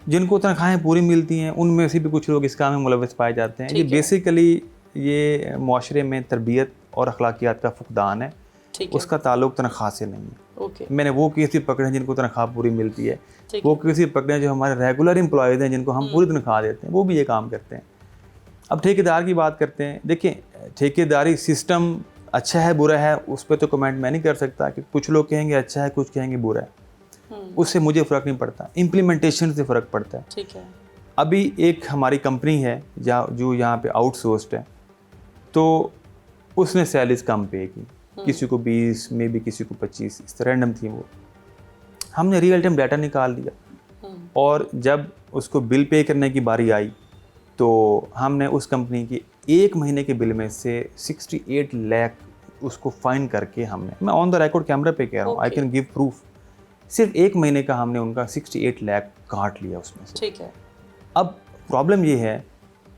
जिनको तनख्वाहें पूरी मिलती हैं उनमें से भी कुछ लोग इस काम में मुलविस पाए जाते हैं। ये बेसिकली ये मुआशरे में तरबियत और अखलाकियात का फुकदान है, उसका ताल्लुक तनख्वाह से नहीं है। मैंने वो केस भी पकड़े हैं जिनको तनख्वाह पूरी मिलती है, वो केस भी पकड़े हैं जो हमारे रेगुलर एम्प्लॉयज़ हैं जिनको हम पूरी तनख्वाह देते हैं, वो भी ये काम करते हैं। अब ठेकेदार की बात करते हैं। देखिए, ठेकेदारी सिस्टम अच्छा है बुरा है उस पर तो कमेंट मैं नहीं कर सकता, कि कुछ लोग कहेंगे अच्छा है, कुछ कहेंगे बुरा है, उससे मुझे फ़र्क नहीं पड़ता, इम्प्लीमेंटेशन से फ़र्क पड़ता है। ठीक है। अभी एक हमारी कंपनी है जो यहाँ पे आउटसोर्स्ड है, तो उसने सैलरीज कम पे की, किसी को 20 में भी किसी को 25, इस तरह रैंडम थी वो। हमने रियल टाइम डाटा निकाल दिया और जब उसको बिल पे करने की बारी आई तो हमने उस कंपनी की एक महीने के बिल में से 68 लाख उसको फाइन करके हमने, मैं ऑन द रिकॉर्ड कैमरा पे कह रहा हूँ, आई कैन गिव प्रूफ, सिर्फ एक महीने का हमने उनका 68 लाख काट लिया उसमें से। ठीक है। अब प्रॉब्लम ये है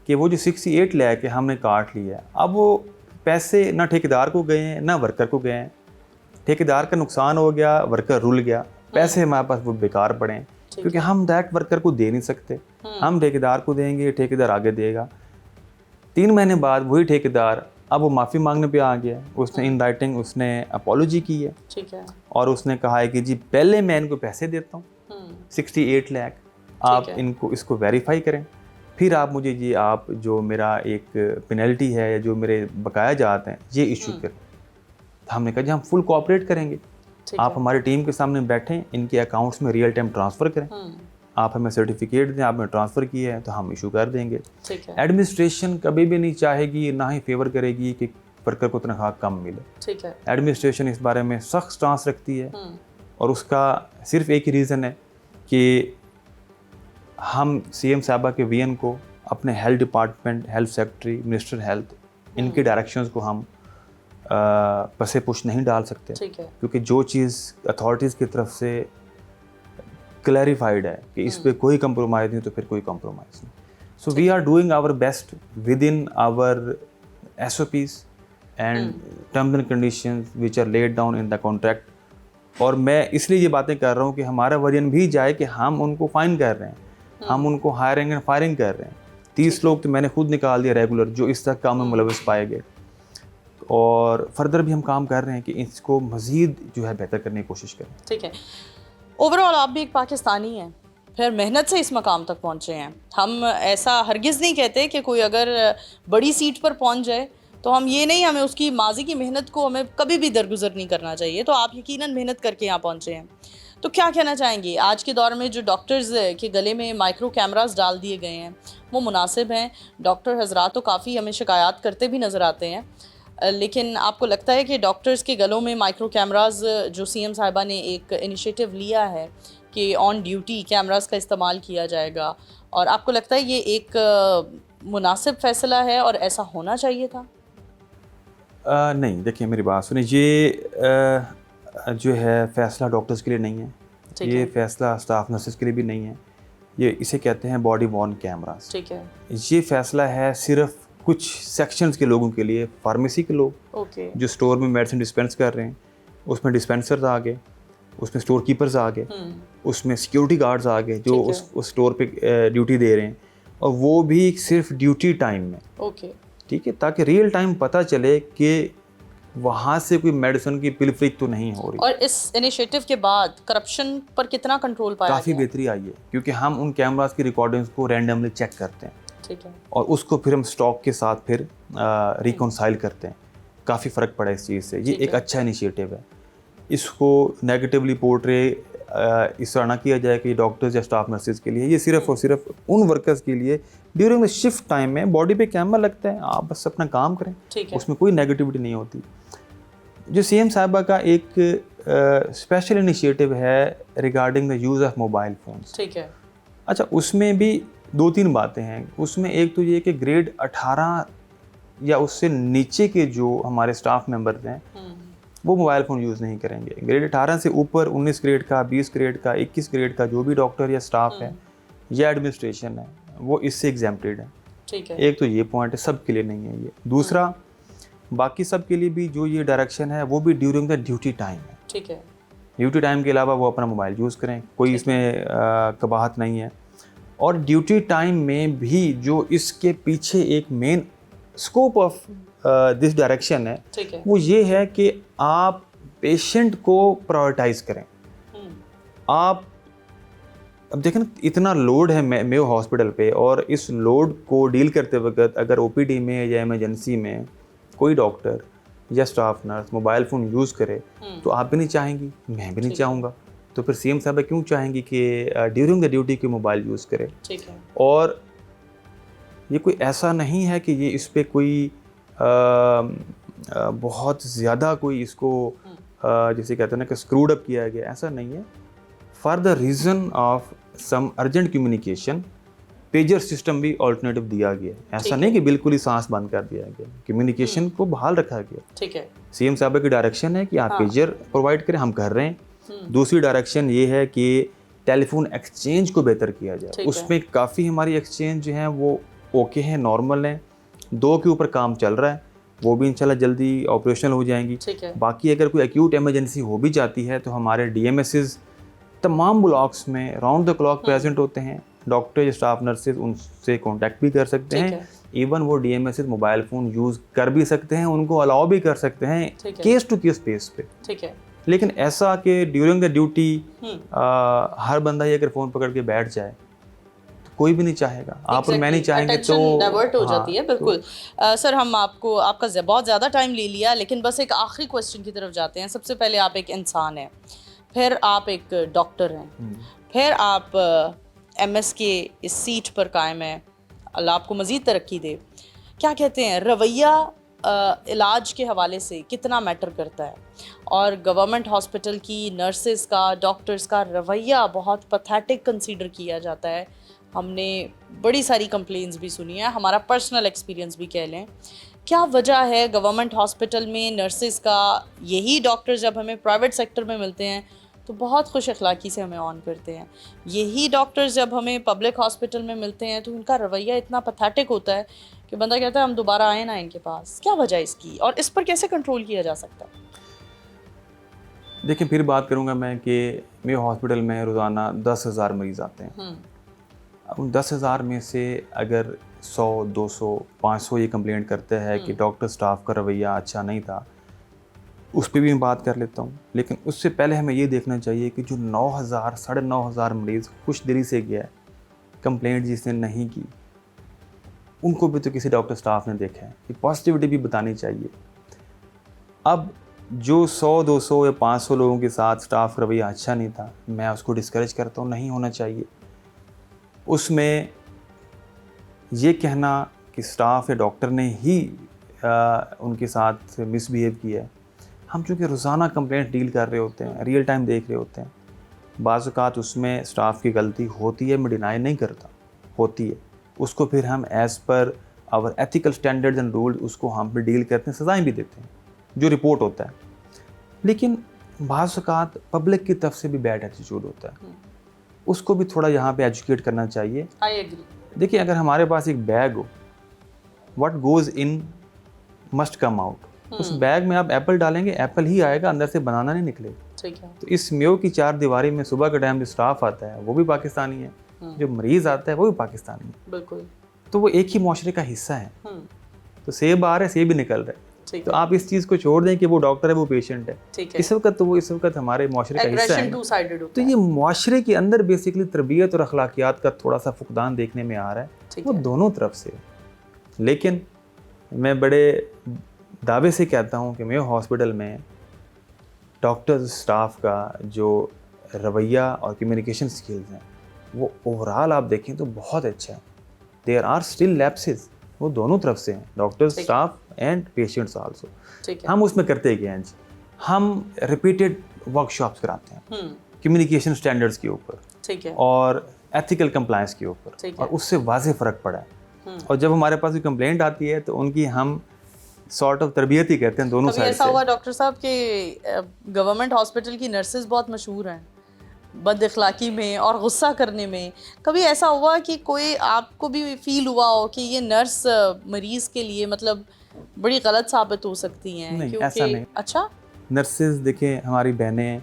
कि वो जो 68 लाख है हमने काट लिया, अब वो पैसे ना ठेकेदार को गए हैं ना वर्कर को गए हैं। ठेकेदार का नुकसान हो गया, वर्कर रुल गया, पैसे हमारे पास वो बेकार पड़े हैं, क्योंकि हम डायरेक्ट वर्कर को दे नहीं सकते, हम ठेकेदार को देंगे, ठेकेदार आगे देगा। 3 महीने बाद वही ठेकेदार अब वो माफ़ी मांगने पे आ गया, उसने इन राइटिंग उसने अपॉलोजी की है, ठीक है, और उसने कहा है कि जी पहले मैं इनको पैसे देता हूँ 68 लाख, आप इनको इसको वेरीफाई करें, फिर आप मुझे ये आप जो मेरा एक पेनल्टी है या जो मेरे बकाया जाते हैं ये इशू करें। तो हमने कहा जी हम फुल कोऑपरेट करेंगे। ठीक आप है। हमारी टीम के सामने बैठें, इनके अकाउंट्स में रियल टाइम ट्रांसफ़र करें, आप हमें सर्टिफिकेट दें, आपने ट्रांसफ़र किया है तो हम इशू कर देंगे। ठीक है। एडमिनिस्ट्रेशन कभी भी नहीं चाहेगी, ना ही फेवर करेगी कि वर्कर को तनख्वाह कम मिले। ठीक है। एडमिनिस्ट्रेशन इस बारे में सख्त स्टांस रखती है और उसका सिर्फ एक ही रीज़न है कि हम सीएम साहबा के वीएन को, अपने health department, health secretary, minister health, इनके डायरेक्शंस को हम पसे पुश नहीं डाल सकते, ठीक है। क्योंकि जो चीज़ अथॉरिटीज़ की तरफ से क्लैरिफाइड है कि इस पे कोई कंप्रोमाइज़ नहीं, तो फिर कोई कंप्रोमाइज़ नहीं। So we are doing our best within our SOPs and terms and conditions which are laid down in the contract. और मैं इसलिए ये बातें कर रहा हूँ कि हमारा वजन भी जाए कि हम उनको फाइन कर रहे हैं, हम उनको हायरिंग एंड फायरिंग कर रहे हैं। 30 लोग तो मैंने खुद निकाल दिया रेगुलर, जो इस तक काम में मुलविस पाए गए, और फर्दर भी हम काम कर रहे हैं कि इसको मज़ीद जो है बेहतर करने की कोशिश करें। ठीक है। ओवरऑल आप भी एक पाकिस्तानी हैं, फिर मेहनत से इस मकाम तक पहुंचे हैं। हम ऐसा हरगिज़ नहीं कहते कि कोई अगर बड़ी सीट पर पहुंच जाए तो हम ये नहीं, हमें उसकी माजी की मेहनत को हमें कभी भी दरगुजर नहीं करना चाहिए। तो आप यकीनन मेहनत करके यहाँ पहुंचे हैं। तो क्या कहना चाहेंगे आज के दौर में जो डॉक्टर्स के गले में माइक्रो कैमरास डाल दिए गए हैं, वो मुनासिब हैं? डॉक्टर हजरात तो काफ़ी हमें शिकायत करते भी नज़र आते हैं, लेकिन आपको लगता है कि डॉक्टर्स के गलों में माइक्रो कैमरास, जो सीएम साहिबा ने एक इनिशिएटिव लिया है कि ऑन ड्यूटी कैमरास का इस्तेमाल किया जाएगा, और आपको लगता है ये एक मुनासिब फ़ैसला है और ऐसा होना चाहिए था? नहीं, देखिए मेरी बात सुनिए, ये जो है फ़ैसला डॉक्टर्स के लिए नहीं है, ये फ़ैसला स्टाफ नर्सेस के लिए भी नहीं है। ये इसे कहते हैं बॉडी वॉर्न कैमरास। ठीक है। ये फ़ैसला है सिर्फ कुछ सेक्शंस के लोगों के लिए, फार्मेसी के लोग जो स्टोर में मेडिसिन डिस्पेंस कर रहे हैं, उसमें डिस्पेंसर्स आ गए, उसमें स्टोर कीपर्स आ गए, उसमें सिक्योरिटी गार्ड्स आ गए जो उस स्टोर पे ड्यूटी दे रहे हैं, और वो भी सिर्फ ड्यूटी टाइम में। ठीक है, ताकि रियल टाइम पता चले कि वहाँ से कोई मेडिसिन की पिलफरिंग तो नहीं हो रही। और इस इनिशिएटिव के बाद करप्शन पर कितना कंट्रोल पाया? काफ़ी बेहतरी आई है, क्योंकि हम उन कैमरास की रिकॉर्डिंग्स को रैंडमली चेक करते हैं। ठीक है। और उसको फिर हम स्टॉक के साथ फिर रिकॉन्साइल करते हैं। काफ़ी फ़र्क पड़ा इस चीज़ से। ये एक अच्छा इनिशिएटिव है। इसको नेगेटिवली पोर्ट्रे इस तरह ना किया जाए कि डॉक्टर्स या स्टाफ नर्सेज के लिए, ये सिर्फ और सिर्फ उन वर्कर्स के लिए ड्यूरिंग द शिफ्ट टाइम में बॉडी पे कैमरा लगता है, आप बस अपना काम करें, उसमें कोई नेगेटिविटी नहीं होती। जो सीएम साहिबा का एक स्पेशल इनिशिएटिव है regarding the use of mobile phones. ठीक है। अच्छा, उसमें भी 2-3 बातें हैं। उसमें एक तो ये कि ग्रेड 18 या उससे नीचे के जो हमारे स्टाफ मेंबर्स हैं वो मोबाइल फ़ोन यूज़ नहीं करेंगे। ग्रेड 18 से ऊपर 19 ग्रेड का, 20 ग्रेड का, 21 ग्रेड का जो भी डॉक्टर या स्टाफ है या एडमिनिस्ट्रेशन है, वो इससे एग्जेम्प्टेड है। ठीक है। एक तो ये पॉइंट है, सब के लिए नहीं है ये। दूसरा, बाकी सब के लिए भी जो ये डायरेक्शन है वो भी ड्यूरिंग द ड्यूटी टाइम है। ठीक है। ड्यूटी टाइम के अलावा वो अपना मोबाइल यूज़ करें, कोई इसमें कबाहत नहीं है। और ड्यूटी टाइम में भी जो इसके पीछे एक main scope of this direction है, वो ये है कि आप पेशेंट को प्रायोरिटाइज करें। आप अब देखें ना, इतना लोड है मेयो हॉस्पिटल पे, और इस लोड को डील करते वक्त अगर ओपीडी में या इमरजेंसी में कोई डॉक्टर या staff nurse mobile phone use करे तो आप भी नहीं चाहेंगी, मैं भी नहीं चाहूँगा। तो फिर सीएम साहब क्यों चाहेंगी कि ड्यूरिंग द ड्यूटी की मोबाइल यूज़ करे? ठीक है। और ये कोई ऐसा नहीं है कि ये इस पर कोई बहुत ज़्यादा कोई इसको जैसे कहते हैं ना कि स्क्रूड अप किया गया, ऐसा नहीं है। For the reason of some urgent communication, pager system भी ऑल्टरनेटिव दिया गया। ऐसा नहीं कि बिल्कुल ही सांस बंद कर दिया गया, कम्युनिकेशन को बहाल रखा गया। ठीक है। सीएम साहब की डायरेक्शन है कि आप पेजर प्रोवाइड करें, हम कर रहे हैं। दूसरी डायरेक्शन ये है कि टेलीफोन एक्सचेंज को बेहतर किया जाए। उसमें काफ़ी हमारी एक्सचेंज जो हैं वो ओके हैं, नॉर्मल हैं। 2 के ऊपर काम चल रहा है, वो भी इंशाल्लाह जल्दी ऑपरेशनल हो जाएंगी। बाकी अगर कोई एक्यूट इमरजेंसी हो भी जाती है तो हमारे DMSs तमाम ब्लॉक्स में राउंड द क्लॉक प्रेजेंट होते हैं। डॉक्टर, स्टाफ नर्सेज उनसे कांटेक्ट भी कर सकते हैं। इवन वो DMSs मोबाइल फ़ोन यूज़ कर भी सकते हैं, उनको अलाउ भी कर सकते हैं केस टू केस बेस पे। ठीक है। लेकिन ऐसा कि ड्यूरिंग द ड्यूटी हर बंदा ही अगर फ़ोन पकड़ के बैठ जाए तो कोई भी नहीं चाहेगा, आप और मैं नहीं चाहेंगे तो डाइवर्ट हो हाँ, जाती है, बिल्कुल। सर, हम आपका बहुत ज़्यादा टाइम ले लिया, लेकिन बस एक आखिरी क्वेश्चन की तरफ जाते हैं। सबसे पहले आप एक इंसान हैं, फिर आप एक डॉक्टर हैं, फिर आप एमएस के इस सीट पर कायम हैं, अल्लाह आपको मज़ीद तरक्की दे। क्या कहते हैं, रवैया इलाज के हवाले से कितना मैटर करता है? और गवर्नमेंट हॉस्पिटल की नर्सेस का, डॉक्टर्स का रवैया बहुत पैथेटिक कंसीडर किया जाता है। हमने बड़ी सारी कंप्लेंट्स भी सुनी है, हमारा पर्सनल एक्सपीरियंस भी कह लें। क्या वजह है गवर्नमेंट हॉस्पिटल में नर्सेस का? यही डॉक्टर जब हमें प्राइवेट सेक्टर में मिलते हैं तो बहुत खुश अखलाक़ी से हमें ऑन करते हैं, यही डॉक्टर्स जब हमें पब्लिक हॉस्पिटल में मिलते हैं तो उनका रवैया इतना पैथेटिक होता है कि बंदा कहता है हम दोबारा आए ना इनके पास। क्या वजह इसकी, और इस पर कैसे कंट्रोल किया जा सकता है? देखिए, फिर बात करूंगा मैं कि मेरे हॉस्पिटल में रोज़ाना 10,000 मरीज़ आते हैं। अब उन 10,000 में से अगर 100, 200, 500 ये कंप्लेंट करते हैं कि डॉक्टर स्टाफ का रवैया अच्छा नहीं था, उस पर भी मैं बात कर लेता हूँ। लेकिन उससे पहले हमें ये देखना चाहिए कि जो 9,000, 9,500 मरीज़ खुश दिली से गया है, कंप्लेंट जिसने नहीं की, उनको भी तो किसी डॉक्टर स्टाफ ने देखा है। ये पॉजिटिविटी भी बतानी चाहिए। अब जो 100, 200 या 500 लोगों के साथ स्टाफ रवैया अच्छा नहीं था, मैं उसको डिस्करेज करता हूँ, नहीं होना चाहिए। उसमें ये कहना कि स्टाफ या डॉक्टर ने ही उनके साथ मिसबिहेव किया है, हम चूँकि रोज़ाना कंप्लेंट डील कर रहे होते हैं, रियल टाइम देख रहे होते हैं, बाज़ औक़ात उसमें स्टाफ की गलती होती है, मैं डिनाई नहीं करता, होती है। उसको फिर हम as per hour ethical standards and rules उसको हम पे डील करते हैं, सज़ाएँ भी देते हैं, जो रिपोर्ट होता है। लेकिन बाज़ औक़ात पब्लिक की तरफ से भी बैड एटीट्यूड होता है, उसको भी थोड़ा यहाँ पे एजुकेट करना चाहिए। I agree. देखिए, अगर हमारे पास एक बैग हो, what goes in must come out, उस बैग में आप एप्पल डालेंगे, एप्पल ही आएगा, अंदर से बनाना नहीं निकलेगा। ठीक है। तो इस मेयो की 4 दीवारी में सुबह के टाइम जो स्टाफ आता है वो भी पाकिस्तानी है, जो मरीज़ आता है वो भी पाकिस्तानी है, बिल्कुल। तो वो एक ही मुआशरे का हिस्सा है। तो सेब आ रहा है, सेब ही निकल रहा है। तो आप इस चीज़ को छोड़ दें कि वो डॉक्टर है, वो पेशेंट है। इस वक्त हमारे मुआशरे का हिस्सा है। तो ये मुआशरे के अंदर बेसिकली तरबियत और अखलाकियात का थोड़ा सा फुकदान देखने में आ रहा है, वो दोनों तरफ से। लेकिन मैं बड़े दावे से कहता हूँ कि मेरे हॉस्पिटल में डॉक्टर्स स्टाफ का जो रवैया और कम्युनिकेशन स्किल्स हैं वो ओवरऑल आप देखें तो बहुत अच्छा है। देयर आर स्टिल लैप्सेस, वो दोनों तरफ से हैं, doctors, staff and patients also. हम उसमें करते क्या हैं जी, हम रिपीटेड वर्कशॉप्स कराते हैं कम्युनिकेशन स्टैंडर्ड्स के ऊपर और एथिकल कंप्लायंस के ऊपर, और उससे वाज़ेह फ़र्क पड़ा है। और जब हमारे पास कोई कंप्लेंट आती है तो उनकी हम सॉर्ट ऑफ तरबियत ही कहते हैं दोनों साइड से। ऐसा हुआ डॉक्टर साहब कि गवर्नमेंट हॉस्पिटल की नर्सेज बहुत मशहूर हैं बद अखलाकी में और गुस्सा करने में, कभी ऐसा हुआ कि कोई आपको भी फील हुआ हो कि ये नर्स मरीज़ के लिए मतलब बड़ी गलत साबित हो सकती हैं? नहीं, ऐसा नहीं। अच्छा, नर्सेज देखें, हमारी बहनें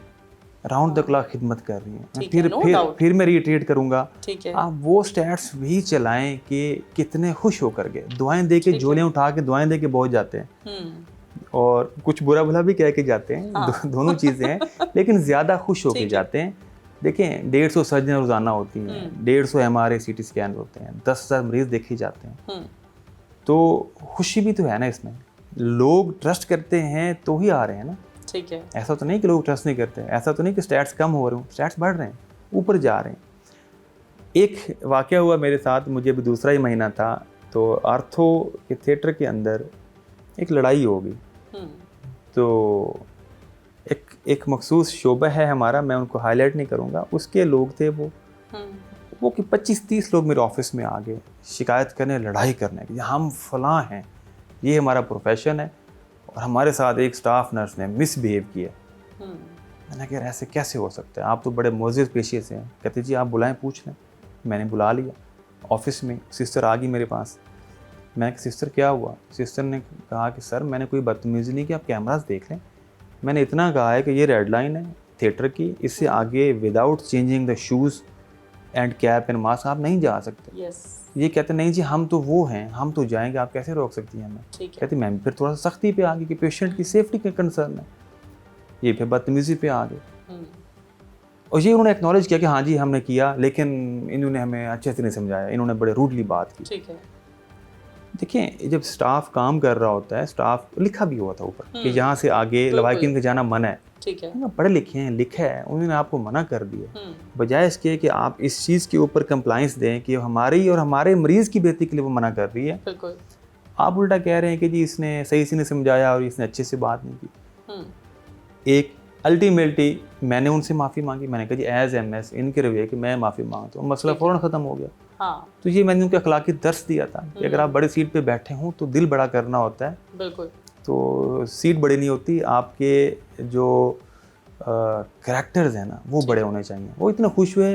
राउंड द क्लॉक खिदमत कर रही हैं। फिर मैं रिट्रीट करूंगा, आप वो स्टैट्स भी चलाएं कि कितने खुश होकर गए, दुआएं दे के, झोलियाँ उठा के दुआएं दे के बहुत जाते हैं, और कुछ बुरा भला भी कह के जाते हैं, दोनों चीज़ें हैं, लेकिन ज़्यादा खुश होके जाते हैं। देखें, 150 सर्जन रोज़ाना होती हैं, 150 MRI CT स्कैन होते हैं, 10,000 मरीज़ देखे जाते हैं, तो खुशी भी तो है ना इसमें। लोग ट्रस्ट करते हैं तो ही आ रहे हैं ना। ठीक है, ऐसा तो नहीं कि लोग ट्रस्ट नहीं करते, ऐसा तो नहीं कि स्टैट्स कम हो रहे हैं, स्टैट्स बढ़ रहे हैं, ऊपर जा रहे हैं। एक वाक़या हुआ मेरे साथ, मुझे अभी दूसरा ही महीना था, तो आर्थो के थिएटर के अंदर एक लड़ाई हो गई। तो एक मखसूस शोबा है हमारा, मैं उनको हाईलाइट नहीं करूँगा, उसके लोग थे वो कि 25-30 लोग मेरे ऑफिस में आ गए शिकायत करने, लड़ाई करने कि हम फलां हैं, ये हमारा प्रोफेशन है और हमारे साथ एक स्टाफ नर्स ने मिसबिहेव किया। मैंने कहा ऐसे कैसे हो सकता है, आप तो बड़े मोअज़्ज़ज़ पेशे से हैं। कहते जी आप बुलाएं, पूछ लें। मैंने बुला लिया, ऑफिस में सिस्टर आ गई मेरे पास। मैं सिस्टर क्या हुआ? सिस्टर ने कहा कि सर मैंने कोई बदतमीज़ी नहीं की, आप कैमरास देख लें। मैंने इतना कहा है कि ये रेड लाइन है थिएटर की, इससे आगे without changing the shoes and cap and mask आप नहीं जा सकते। ये कहते नहीं जी हम तो वो हैं, हम तो जाएंगे, आप कैसे रोक सकती हैं हमें? कहती मैम फिर थोड़ा सा सख्ती पे आ गई कि पेशेंट की सेफ्टी का कंसर्न है, ये फिर बदतमीज़ी पे आ गए। और ये उन्होंने एक्नॉलेज किया कि हाँ जी हमने किया, लेकिन इन्होंने हमें अच्छे से नहीं समझाया, इन्होंने बड़े रूडली बात की। ठीक है। देखिए जब स्टाफ काम कर रहा होता है, स्टाफ लिखा भी हुआ था ऊपर कि यहाँ से आगे लवाकिन के जाना मना है। ठीक है। पढ़े लिखे हैं, लिखा है, उन्होंने आपको मना कर दिया। बजाय इसके कि आप इस चीज़ के ऊपर कंप्लाइंस दें कि हमारी और हमारे मरीज़ की बेहतरी के लिए वो मना कर रही है, बिल्कुल। आप उल्टा कह रहे हैं कि जी इसने सही से नहीं समझाया और इसने अच्छे से बात नहीं की। एक अल्टीमेटली मैंने उनसे माफ़ी मांगी, मैंने कहा जी एज MS इनके रवैये कि मैं माफ़ी मांगता हूँ, मसला फ़ौरन ख़त्म हो गया। हाँ। तो ये मैंने उनके अखलाकी दर्स दिया था कि अगर आप बड़ी सीट पे बैठे हों तो दिल बड़ा करना होता है। बिल्कुल। तो सीट बड़ी नहीं होती, आपके जो करैक्टर्स हैं ना वो बड़े होने चाहिए। वो इतने खुश हुए,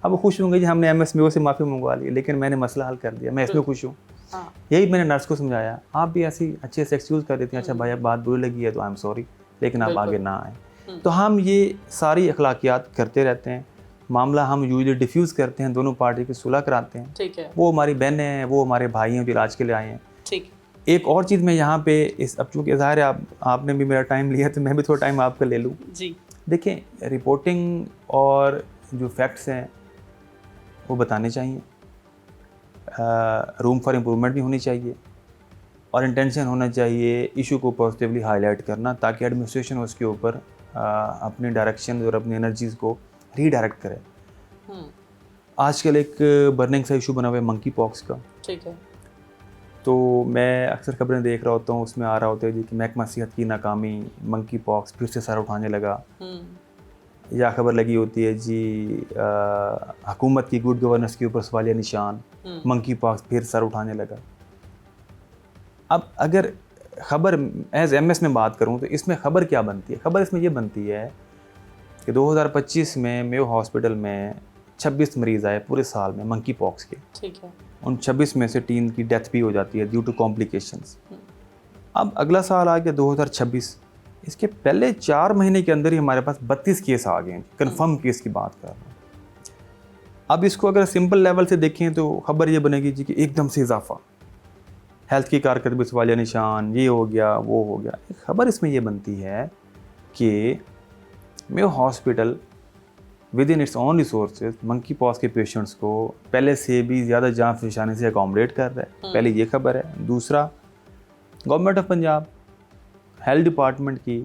अब वो खुश होंगे जी हमने MS से माफ़ी मंगवा ली, लेकिन मैंने मसला हल कर दिया, मैं इसमें खुश हूँ। हाँ। यही मैंने नर्स को समझाया, आप भी ऐसी अच्छे से एक्सक्यूज़ कर देती हैं, अच्छा भाई अब बात बुरी लगी है तो आई एम सॉरी, लेकिन आप आगे ना आए। तो हम ये सारी अखलाकियात करते रहते हैं। मामला हम यूजली डिफ्यूज़ करते हैं, दोनों पार्टी की सुलह कराते हैं। ठीक है। वो हमारी बहनें हैं, वो हमारे भाई हैं जो इलाज के लिए आए हैं। ठीक। एक और चीज़ मैं यहाँ पे इस, अब चूँकि ज़ाहिर है आपने भी मेरा टाइम लिया तो मैं भी थोड़ा टाइम आपका ले लूँ जी। देखिए रिपोर्टिंग और जो फैक्ट्स हैं वो बताने चाहिए, रूम फॉर इम्प्रूवमेंट भी होनी चाहिए और इंटेंशन होना चाहिए इशू को पॉजिटिवली हाईलाइट करना, ताकि एडमिनिस्ट्रेशन उसके ऊपर अपनी डायरेक्शन और अपनी एनर्जीज़ को रीडायरेक्ट करे। आजकल एक बर्निंग सा इशू बना हुआ है मंकी पॉक्स का। ठीक है। तो मैं अक्सर खबरें देख रहा होता हूँ, उसमें आ रहा होता है जी कि महकमा सेहत की नाकामी, मंकी पॉक्स फिर से सर उठाने लगा, या खबर लगी होती है जी हुकूमत की गुड गवर्नेंस के ऊपर सवालिया निशान, मंकी पॉक्स फिर सर उठाने लगा। अब अगर खबर एज MS में बात करूँ तो इसमें खबर क्या बनती है? खबर इसमें ये बनती है कि 2025 में मेयो हॉस्पिटल में 26 मरीज़ आए पूरे साल में मंकी पॉक्स के। ठीक है। उन 26 में से 3 की डेथ भी हो जाती है ड्यू टू कॉम्प्लिकेशंस। अब अगला साल आ गया 2026, इसके पहले 4 महीने के अंदर ही हमारे पास 32 केस आ गए हैं, कन्फर्म केस की बात कर रहा हूँ। अब इसको अगर सिंपल लेवल से देखें तो खबर ये बनेगी जी कि एकदम से इजाफा, हेल्थ की कारकर्दगी सवालिया निशान, ये हो गया वो हो गया। खबर इसमें ये बनती है कि Mayo hospital with in its own resources monkey pox के पेशेंट्स को पहले से भी ज़्यादा जान फशानी से अकोमोडेट कर रहा है। पहले ये खबर है। दूसरा, government of Punjab health department की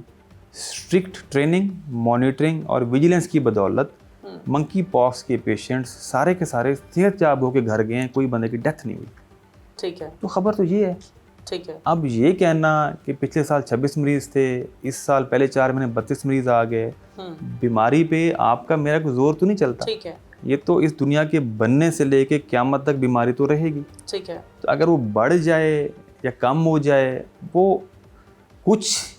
स्ट्रिक्ट ट्रेनिंग, मॉनिटरिंग और विजिलेंस की बदौलत मंकी पॉक्स के पेशेंट्स सारे के सारे सेहतयाब होकर घर गए हैं, कोई बंदे की डेथ नहीं हुई। ठीक है। तो खबर तो ये है। ठीक है। अब ये कहना कि पिछले साल 26 मरीज़ थे, इस साल पहले 4 महीने 32 मरीज़ आ गए, बीमारी पे आपका मेरा कोई जोर तो नहीं चलता। ठीक है। ये तो इस दुनिया के बनने से लेके क़यामत तक बीमारी तो रहेगी। ठीक है। तो अगर वो बढ़ जाए या कम हो जाए, वो कुछ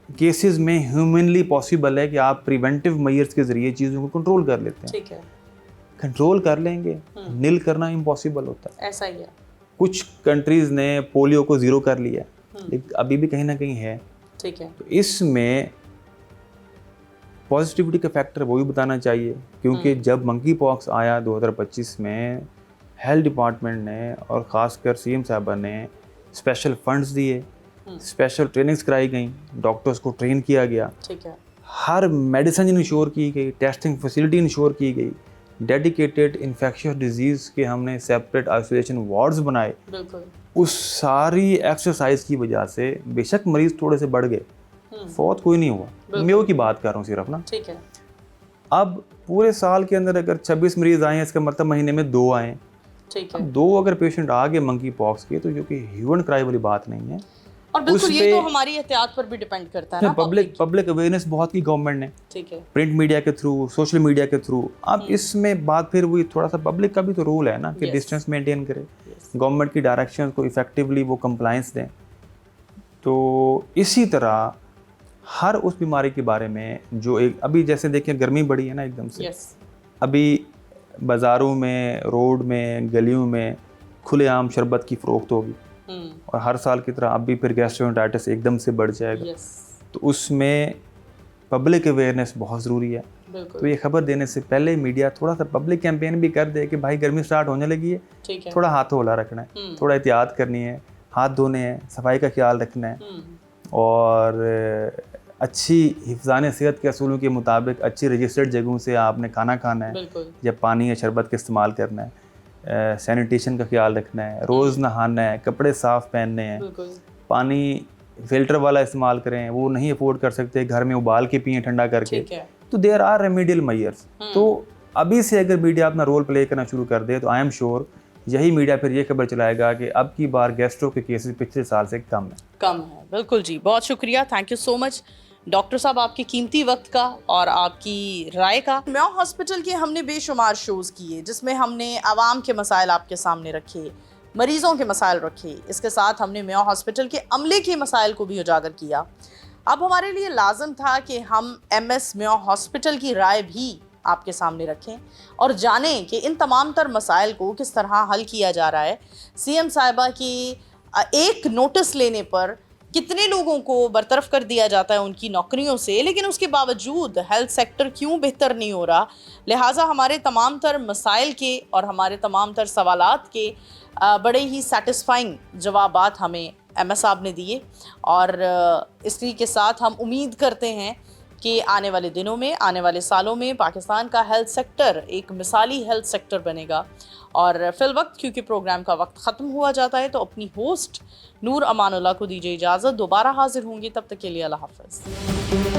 केसेस में ह्यूमनली पॉसिबल है कि आप प्रिवेंटिव मेजर्स के ज़रिए चीज़ों को कंट्रोल कर लेते हैं। ठीक है। कंट्रोल कर लेंगे, नील करना इम्पॉसिबल होता है। ऐसा ही है। कुछ कंट्रीज़ ने पोलियो को ज़ीरो कर लिया, लेकिन अभी भी कहीं ना कहीं है। ठीक है। तो इसमें पॉजिटिविटी का फैक्टर वो भी बताना चाहिए, क्योंकि जब मंकी पॉक्स आया 2025 में, हेल्थ डिपार्टमेंट ने और ख़ासकर CM साहबा ने स्पेशल फंड्स दिए, स्पेशल ट्रेनिंग्स कराई गई, डॉक्टर्स को ट्रेन किया गया। ठीक है। हर मेडिसिन इंश्योर की गई, टेस्टिंग फैसिलिटी इंश्योर की गई, डेडिकेटेड इन्फेक्शियस डिजीज़ के हमने सेपरेट आइसोलेशन वार्ड्स बनाए। बिल्कुल। उस सारी एक्सरसाइज की वजह से बेशक मरीज़ थोड़े से बढ़ गए, फौत कोई नहीं हुआ। मेयो की बात कर रहा हूँ सिर्फ ना। ठीक है। अब पूरे साल के अंदर अगर 26 मरीज़ आए हैं, इसका मतलब महीने में 2 आए। ठीक है। 2 अगर पेशेंट आ गए मंकी पॉक्स के, तो जो कि ह्यू एंड क्राई वाली बात नहीं है। और बिल्कुल ये तो हमारी एहतियात पर भी डिपेंड करता है ना। पब्लिक अवेयरनेस बहुत की गवर्नमेंट ने। ठीक है। प्रिंट मीडिया के थ्रू, सोशल मीडिया के थ्रू। अब इसमें बात फिर वही, थोड़ा सा पब्लिक का भी तो रोल है ना कि डिस्टेंस मेंटेन करे, गवर्नमेंट की डायरेक्शन को इफेक्टिवली वो कंप्लायंस दें। तो इसी तरह हर उस बीमारी के बारे में जो एक अभी जैसे देखिए गर्मी बढ़ी है ना एकदम से, अभी बाज़ारों में, रोड में, गलियों में खुलेआम शरबत की फ़रोख्त होगी, और हर साल की तरह अब भी फिर गैस्ट्रोएंटेराइटिस एकदम से बढ़ जाएगा। तो उसमें पब्लिक अवेयरनेस बहुत ज़रूरी है। तो ये खबर देने से पहले मीडिया थोड़ा सा पब्लिक कैंपेन भी कर दे कि भाई गर्मी स्टार्ट होने लगी है, थोड़ा हाथ होला रखना है, थोड़ा एहतियात करनी है, हाथ धोने हैं, सफाई का ख्याल रखना है, और अच्छी हिफ्ज़ान सेहत के असूलों के मुताबिक अच्छी रजिस्टर्ड जगहों से आपने खाना खाना है, बिल्कुल या पानी या शरबत का इस्तेमाल करना है, सैनिटेशन का ख्याल रखना है, रोज़ नहाना है, कपड़े साफ़ पहनने हैं, बिल्कुल पानी फ़िल्टर वाला इस्तेमाल करें, वो नहीं अफोर्ड कर सकते घर में उबाल के पिएँ ठंडा करके, ठीक है। तो देयर आर रेमेडियल मेजर्स। तो अभी से अगर मीडिया अपना रोल प्ले करना शुरू कर दे तो आई एम श्योर यही मीडिया फिर ये खबर चलाएगा कि अब की बार गैस्ट्रो के केसेस पिछले साल से कम है। कम है, बिल्कुल जी। बहुत शुक्रिया, thank you so much doctor साहब, आपके कीमती वक्त का और आपकी राय का। मेयो हॉस्पिटल के हमने बेशुमार शोज़ किए जिसमें हमने आवाम के मसाइल आपके सामने रखे, मरीजों के मसाइल रखे, इसके साथ हमने मेयो हॉस्पिटल के अमले के मसाइल को भी उजागर किया। अब हमारे लिए लाजम था कि हम MS मेयो हॉस्पिटल की राय भी आपके सामने रखें और जानें कि इन तमाम तर मसाइल को किस तरह हल किया जा रहा है। CM साहिबा की एक नोटिस लेने पर कितने लोगों को बरतरफ कर दिया जाता है उनकी नौकरियों से, लेकिन उसके बावजूद हेल्थ सेक्टर क्यों बेहतर नहीं हो रहा। लिहाजा हमारे तमाम तर मसाइल के और हमारे तमाम तर सवालात के बड़े ही सेटिस्फाइंग जवाबात हमें MS साहब ने दिए और इसी के साथ हम उम्मीद करते हैं कि आने वाले दिनों में, आने वाले सालों में पाकिस्तान का हेल्थ सेक्टर एक मिसाली हेल्थ सेक्टर बनेगा। और फिलवक्त क्योंकि प्रोग्राम का वक्त ख़त्म हुआ जाता है तो अपनी होस्ट नूर अमानुल्लाह को दीजिए इजाज़त। दोबारा हाजिर होंगी, तब तक के लिए अल्लाह हाफ़िज़।